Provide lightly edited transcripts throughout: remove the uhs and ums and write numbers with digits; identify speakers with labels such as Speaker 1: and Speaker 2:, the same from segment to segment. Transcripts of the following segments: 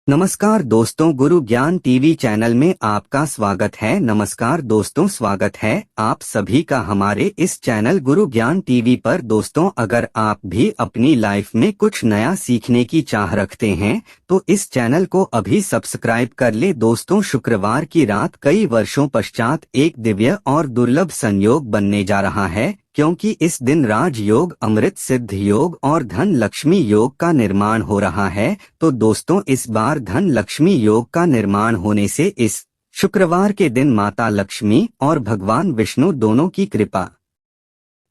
Speaker 1: नमस्कार दोस्तों, गुरु ज्ञान टीवी चैनल में आपका स्वागत है। नमस्कार दोस्तों, स्वागत है आप सभी का हमारे इस चैनल गुरु ज्ञान टीवी पर। दोस्तों, अगर आप भी अपनी लाइफ में कुछ नया सीखने की चाह रखते हैं तो इस चैनल को अभी सब्सक्राइब कर ले। दोस्तों, शुक्रवार की रात कई वर्षों पश्चात एक दिव्य और दुर्लभ संयोग बनने जा रहा है, क्योंकि इस दिन राजयोग, अमृत सिद्ध योग और धन लक्ष्मी योग का निर्माण हो रहा है। तो दोस्तों, इस बार धन लक्ष्मी योग का निर्माण होने से इस शुक्रवार के दिन माता लक्ष्मी और भगवान विष्णु दोनों की कृपा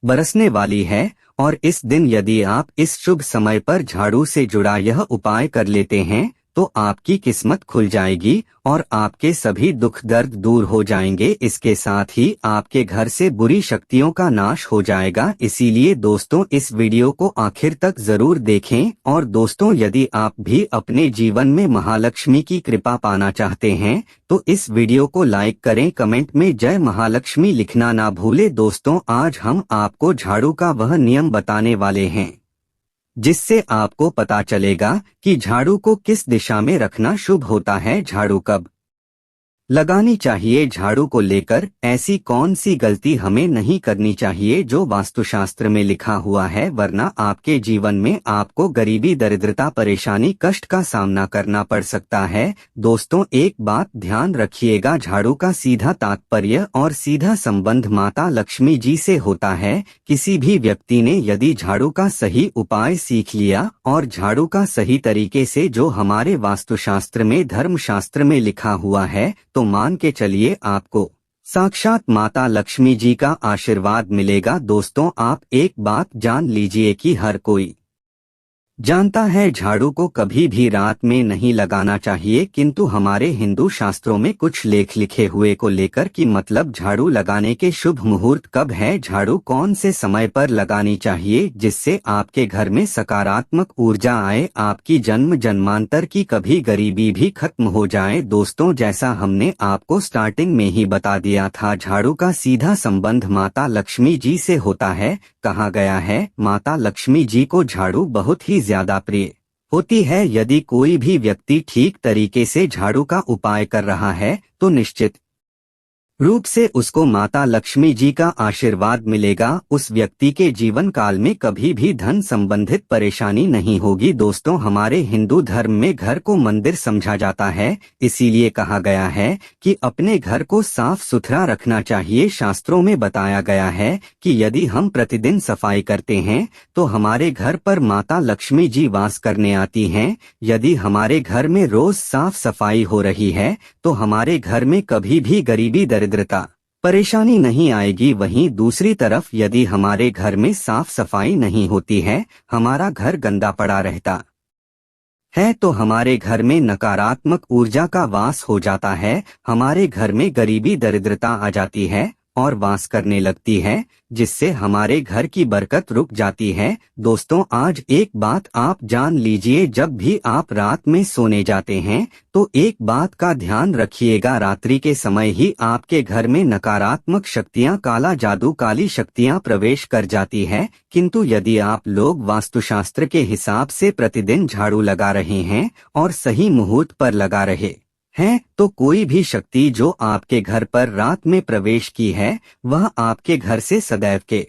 Speaker 1: बरसने वाली है। और इस दिन यदि आप इस शुभ समय पर झाड़ू से जुड़ा यह उपाय कर लेते हैं तो आपकी किस्मत खुल जाएगी और आपके सभी दुख दर्द दूर हो जाएंगे। इसके साथ ही आपके घर से बुरी शक्तियों का नाश हो जाएगा। इसीलिए दोस्तों, इस वीडियो को आखिर तक जरूर देखें। और दोस्तों, यदि आप भी अपने जीवन में महालक्ष्मी की कृपा पाना चाहते हैं तो इस वीडियो को लाइक करें, कमेंट में जय महालक्ष्मी लिखना ना भूले। दोस्तों, आज हम आपको झाड़ू का वह नियम बताने वाले हैं जिससे आपको पता चलेगा कि झाड़ू को किस दिशा में रखना शुभ होता है, झाड़ू कब लगानी चाहिए। झाड़ू को लेकर ऐसी कौन सी गलती हमें नहीं करनी चाहिए जो वास्तुशास्त्र में लिखा हुआ है, वरना आपके जीवन में आपको गरीबी, दरिद्रता, परेशानी, कष्ट का सामना करना पड़ सकता है। दोस्तों, एक बात ध्यान रखिएगा, झाड़ू का सीधा तात्पर्य और सीधा संबंध माता लक्ष्मी जी से होता है। किसी भी व्यक्ति ने यदि झाड़ू का सही उपाय सीख लिया और झाड़ू का सही तरीके से जो हमारे वास्तुशास्त्र में, धर्मशास्त्र में लिखा हुआ है, तो मान के चलिए आपको साक्षात माता लक्ष्मी जी का आशीर्वाद मिलेगा। दोस्तों, आप एक बात जान लीजिए कि हर कोई जानता है झाड़ू को कभी भी रात में नहीं लगाना चाहिए, किंतु हमारे हिंदू शास्त्रों में कुछ लेख लिखे हुए को लेकर कि मतलब झाड़ू लगाने के शुभ मुहूर्त कब है, झाड़ू कौन से समय पर लगानी चाहिए जिससे आपके घर में सकारात्मक ऊर्जा आए, आपकी जन्म जन्मांतर की कभी गरीबी भी खत्म हो जाए। दोस्तों, जैसा हमने आपको स्टार्टिंग में ही बता दिया था, झाड़ू का सीधा संबंध माता लक्ष्मी जी से होता है। कहा गया है माता लक्ष्मी जी को झाड़ू बहुत ही ज्यादा प्रिय होती है। यदि कोई भी व्यक्ति ठीक तरीके से झाड़ू का उपाय कर रहा है तो निश्चित रूप से उसको माता लक्ष्मी जी का आशीर्वाद मिलेगा। उस व्यक्ति के जीवन काल में कभी भी धन संबंधित परेशानी नहीं होगी। दोस्तों, हमारे हिंदू धर्म में घर को मंदिर समझा जाता है, इसीलिए कहा गया है कि अपने घर को साफ सुथरा रखना चाहिए। शास्त्रों में बताया गया है कि यदि हम प्रतिदिन सफाई करते हैं तो हमारे घर पर माता लक्ष्मी जी वास करने आती हैं। यदि हमारे घर में रोज साफ सफाई हो रही है तो हमारे घर में कभी भी गरीबी, दरिद्रता, परेशानी नहीं आएगी। वहीं दूसरी तरफ यदि हमारे घर में साफ सफाई नहीं होती है, हमारा घर गंदा पड़ा रहता है, तो हमारे घर में नकारात्मक ऊर्जा का वास हो जाता है। हमारे घर में गरीबी, दरिद्रता आ जाती है और वास करने लगती है, जिससे हमारे घर की बरकत रुक जाती है। दोस्तों, आज एक बात आप जान लीजिए, जब भी आप रात में सोने जाते हैं तो एक बात का ध्यान रखिएगा, रात्रि के समय ही आपके घर में नकारात्मक शक्तियां, काला जादू, काली शक्तियां प्रवेश कर जाती है। किंतु यदि आप लोग वास्तुशास्त्र के हिसाब से प्रतिदिन झाड़ू लगा रहे हैं और सही मुहूर्त पर लगा रहे हैं तो कोई भी शक्ति जो आपके घर पर रात में प्रवेश की है वह आपके घर से सदैव के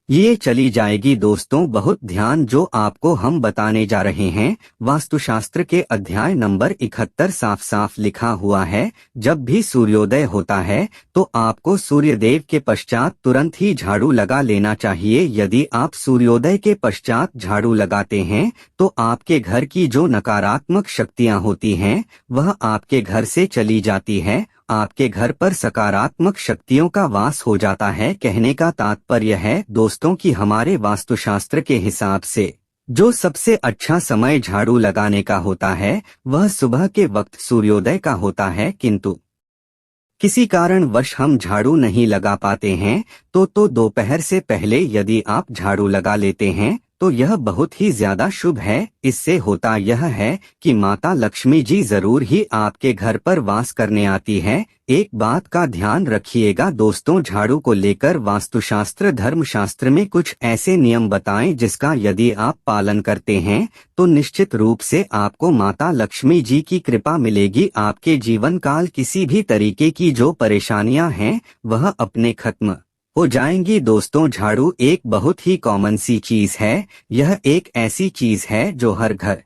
Speaker 1: ये चली जाएगी। दोस्तों, बहुत ध्यान जो आपको हम बताने जा रहे हैं, वास्तुशास्त्र के अध्याय नंबर 71 साफ साफ लिखा हुआ है, जब भी सूर्योदय होता है तो आपको सूर्यदेव के पश्चात तुरंत ही झाड़ू लगा लेना चाहिए। यदि आप सूर्योदय के पश्चात झाड़ू लगाते हैं तो आपके घर की जो नकारात्मक शक्तियां होती हैं वह आपके घर से चली जाती है, आपके घर पर सकारात्मक शक्तियों का वास हो जाता है। कहने का तात्पर्य है दोस्तों कि हमारे वास्तुशास्त्र के हिसाब से जो सबसे अच्छा समय झाड़ू लगाने का होता है वह सुबह के वक्त सूर्योदय का होता है, किंतु किसी कारणवश हम झाड़ू नहीं लगा पाते हैं तो दोपहर से पहले यदि आप झाड़ू लगा लेते हैं तो यह बहुत ही ज्यादा शुभ है। इससे होता यह है कि माता लक्ष्मी जी जरूर ही आपके घर पर वास करने आती है। एक बात का ध्यान रखिएगा दोस्तों, झाड़ू को लेकर वास्तुशास्त्र धर्मशास्त्र में कुछ ऐसे नियम बताएं जिसका यदि आप पालन करते हैं तो निश्चित रूप से आपको माता लक्ष्मी जी की कृपा मिलेगी। आपके जीवन काल किसी भी तरीके की जो परेशानियां हैं वह अपने खत्म हो जाएंगी। दोस्तों, झाड़ू एक बहुत ही कॉमन सी चीज है। यह एक ऐसी चीज है जो हर घर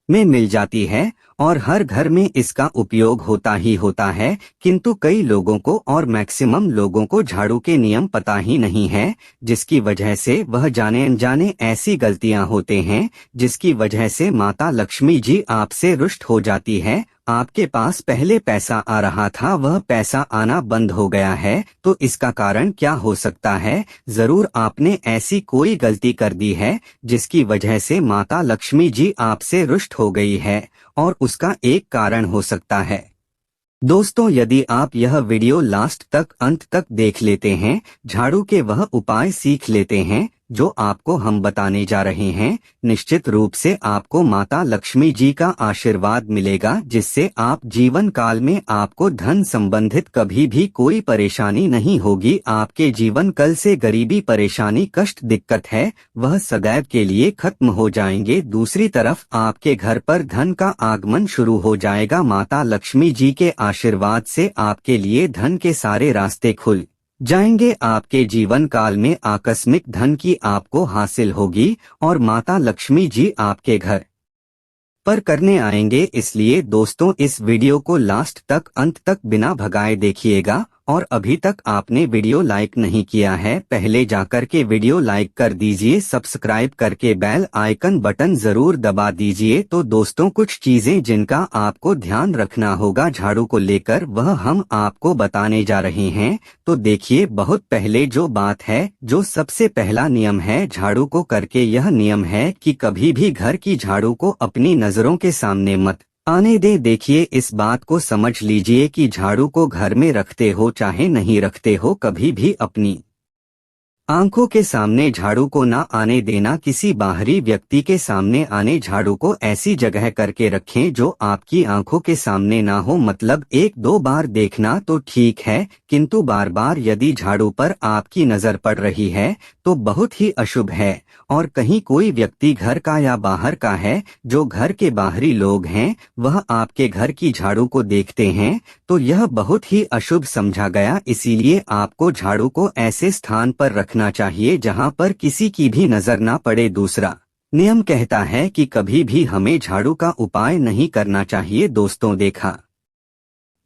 Speaker 1: में मिल जाती है और हर घर में इसका उपयोग होता ही होता है, किंतु कई लोगों को और मैक्सिमम लोगों को झाड़ू के नियम पता ही नहीं है, जिसकी वजह से वह जाने अनजाने ऐसी गलतियां होते हैं जिसकी वजह से माता लक्ष्मी जी आपसे रुष्ट हो जाती है। आपके पास पहले पैसा आ रहा था, वह पैसा आना बंद हो गया है, तो इसका कारण क्या हो सकता है? जरूर आपने ऐसी कोई गलती कर दी है जिसकी वजह से माता लक्ष्मी जी आपसे रुष्ट हो गई है, और उसका एक कारण हो सकता है। दोस्तों, यदि आप यह वीडियो लास्ट तक अंत तक देख लेते हैं, झाड़ू के वह उपाय सीख लेते हैं जो आपको हम बताने जा रहे हैं, निश्चित रूप से आपको माता लक्ष्मी जी का आशीर्वाद मिलेगा, जिससे आप जीवन काल में आपको धन संबंधित कभी भी कोई परेशानी नहीं होगी। आपके जीवन कल से गरीबी, परेशानी, कष्ट, दिक्कत है वह सदैव के लिए खत्म हो जाएंगे। दूसरी तरफ आपके घर पर धन का आगमन शुरू हो जाएगा। माता लक्ष्मी जी के आशीर्वाद से आपके लिए धन के सारे रास्ते खुल जाएंगे। आपके जीवन काल में आकस्मिक धन की आपको हासिल होगी और माता लक्ष्मी जी आपके घर पर करने आएंगे। इसलिए दोस्तों, इस वीडियो को लास्ट तक अंत तक बिना भगाए देखिएगा। और अभी तक आपने वीडियो लाइक नहीं किया है, पहले जाकर के वीडियो लाइक कर दीजिए, सब्सक्राइब करके बेल आइकन बटन जरूर दबा दीजिए। तो दोस्तों, कुछ चीजें जिनका आपको ध्यान रखना होगा झाड़ू को लेकर वह हम आपको बताने जा रहे हैं। तो देखिए, बहुत पहले जो बात है, जो सबसे पहला नियम है झाड़ू को करके, यह नियम है कि कभी भी घर की झाड़ू को अपनी नजरों के सामने मत आने दे। देखिए, इस बात को समझ लीजिए कि झाड़ू को घर में रखते हो चाहे नहीं रखते हो, कभी भी अपनी आंखों के सामने झाड़ू को ना आने देना। किसी बाहरी व्यक्ति के सामने आने झाड़ू को ऐसी जगह करके रखें जो आपकी आंखों के सामने ना हो। मतलब एक दो बार देखना तो ठीक है, किंतु बार बार यदि झाड़ू पर आपकी नजर पड़ रही है तो बहुत ही अशुभ है। और कहीं कोई व्यक्ति घर का या बाहर का है, जो घर के बाहरी लोग हैं, वह आपके घर की झाड़ू को देखते हैं तो यह बहुत ही अशुभ समझा गया। इसीलिए आपको झाड़ू को ऐसे स्थान पर रखना चाहिए जहां पर किसी की भी नजर ना पड़े। दूसरा नियम कहता है कि कभी भी हमें झाड़ू का उपाय नहीं करना चाहिए। दोस्तों, देखा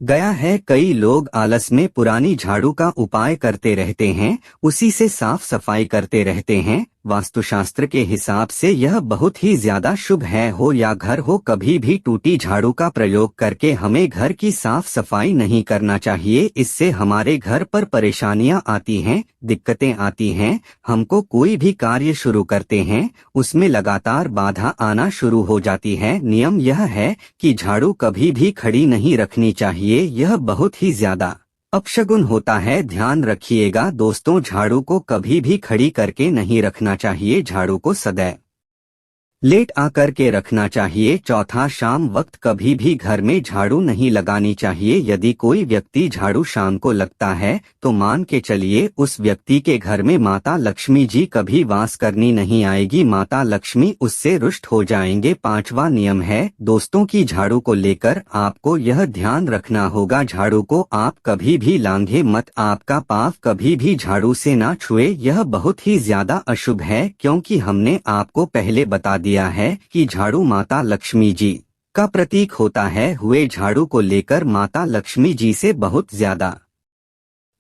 Speaker 1: गया है कई लोग आलस में पुरानी झाड़ू का उपाय करते रहते हैं, उसी से साफ सफाई करते रहते हैं। वास्तुशास्त्र के हिसाब से यह बहुत ही ज्यादा शुभ है। हो या घर हो, कभी भी टूटी झाड़ू का प्रयोग करके हमें घर की साफ सफाई नहीं करना चाहिए। इससे हमारे घर पर परेशानियां आती हैं, दिक्कतें आती हैं। हमको कोई भी कार्य शुरू करते हैं उसमें लगातार बाधा आना शुरू हो जाती है। नियम यह है कि झाड़ू कभी भी खड़ी नहीं रखनी चाहिए, यह बहुत ही ज्यादा अपशगुन होता है, ध्यान रखिएगा। दोस्तों, झाड़ू को कभी भी खड़ी करके नहीं रखना चाहिए, झाड़ू को सदैव लेट आकर के रखना चाहिए। चौथा, शाम वक्त कभी भी घर में झाड़ू नहीं लगानी चाहिए। यदि कोई व्यक्ति झाड़ू शाम को लगता है तो मान के चलिए उस व्यक्ति के घर में माता लक्ष्मी जी कभी वास करनी नहीं आएगी, माता लक्ष्मी उससे रुष्ट हो जाएंगे। पांचवा नियम है दोस्तों की झाड़ू को लेकर आपको यह ध्यान रखना होगा, झाड़ू को आप कभी भी लांघे मत, आपका पाँव कभी भी झाड़ू से ना छुए। यह बहुत ही ज्यादा अशुभ है, क्योंकि हमने आपको पहले बता दिया है कि झाड़ू माता लक्ष्मी जी का प्रतीक होता है। हुए झाड़ू को लेकर माता लक्ष्मी जी से बहुत ज्यादा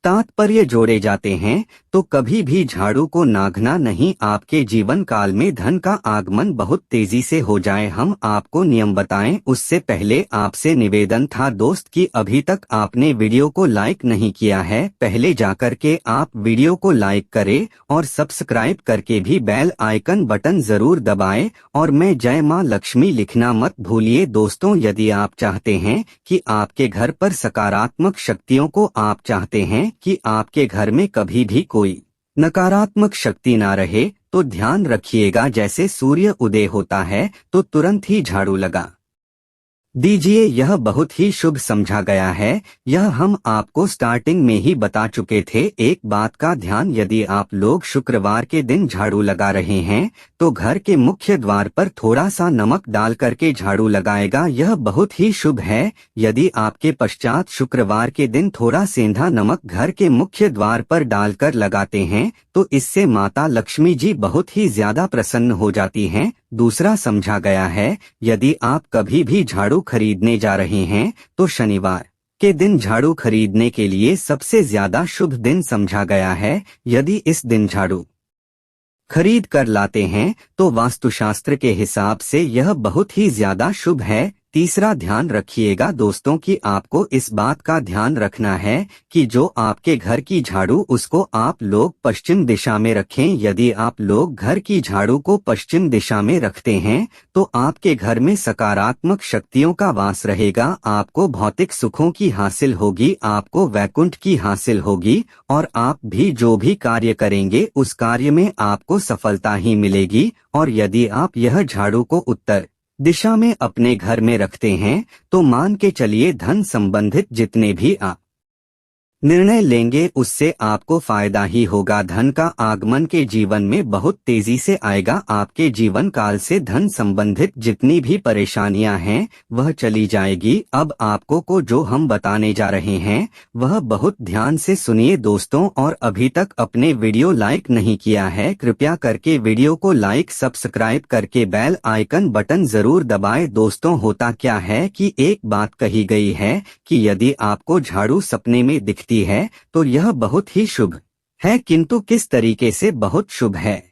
Speaker 1: तात्पर्य जोड़े जाते हैं, तो कभी भी झाड़ू को नागना नहीं। आपके जीवन काल में धन का आगमन बहुत तेजी से हो जाए, हम आपको नियम बताएं उससे पहले आपसे निवेदन था दोस्त कि अभी तक आपने वीडियो को लाइक नहीं किया है, पहले जाकर के आप वीडियो को लाइक करें और सब्सक्राइब करके भी बेल आइकन बटन जरूर दबाएं और मैं जय मां लक्ष्मी लिखना मत भूलिए। दोस्तों, यदि आप चाहते हैं कि आपके घर पर सकारात्मक शक्तियों को, आप चाहते हैं कि आपके घर में कभी भी कोई नकारात्मक शक्ति ना रहे, तो ध्यान रखिएगा जैसे सूर्य उदय होता है तो तुरंत ही झाड़ू लगा दीजिए। यह बहुत ही शुभ समझा गया है। यह हम आपको स्टार्टिंग में ही बता चुके थे। एक बात का ध्यान, यदि आप लोग शुक्रवार के दिन झाड़ू लगा रहे हैं तो घर के मुख्य द्वार पर थोड़ा सा नमक डाल करके झाड़ू लगाएगा, यह बहुत ही शुभ है। यदि आपके पश्चात शुक्रवार के दिन थोड़ा सेंधा नमक घर के मुख्य द्वार पर डालकर लगाते हैं तो इससे माता लक्ष्मी जी बहुत ही ज्यादा प्रसन्न हो जाती हैं। दूसरा समझा गया है, यदि आप कभी भी झाड़ू खरीदने जा रहे हैं तो शनिवार के दिन झाड़ू खरीदने के लिए सबसे ज्यादा शुभ दिन समझा गया है। यदि इस दिन झाड़ू खरीद कर लाते हैं तो वास्तुशास्त्र के हिसाब से यह बहुत ही ज्यादा शुभ है। तीसरा ध्यान रखिएगा दोस्तों कि आपको इस बात का ध्यान रखना है कि जो आपके घर की झाड़ू उसको आप लोग पश्चिम दिशा में रखें। यदि आप लोग घर की झाड़ू को पश्चिम दिशा में रखते हैं तो आपके घर में सकारात्मक शक्तियों का वास रहेगा, आपको भौतिक सुखों की हासिल होगी, आपको वैकुंठ की हासिल होगी और आप भी जो भी कार्य करेंगे उस कार्य में आपको सफलता ही मिलेगी। और यदि आप यह झाड़ू को उत्तर दिशा में अपने घर में रखते हैं तो मान के चलिए धन संबंधित जितने भी आप निर्णय लेंगे उससे आपको फायदा ही होगा। धन का आगमन के जीवन में बहुत तेजी से आएगा। आपके जीवन काल से धन संबंधित जितनी भी परेशानियां हैं वह चली जाएगी। अब आपको को जो हम बताने जा रहे हैं वह बहुत ध्यान से सुनिए दोस्तों। और अभी तक अपने वीडियो लाइक नहीं किया है कृपया करके वीडियो को लाइक सब्सक्राइब करके बेल आइकन बटन जरूर दबाएं। दोस्तों होता क्या है कि एक बात कही गई है कि यदि आपको झाड़ू सपने में दिखती है तो यह बहुत ही शुभ है, किंतु किस तरीके से बहुत शुभ है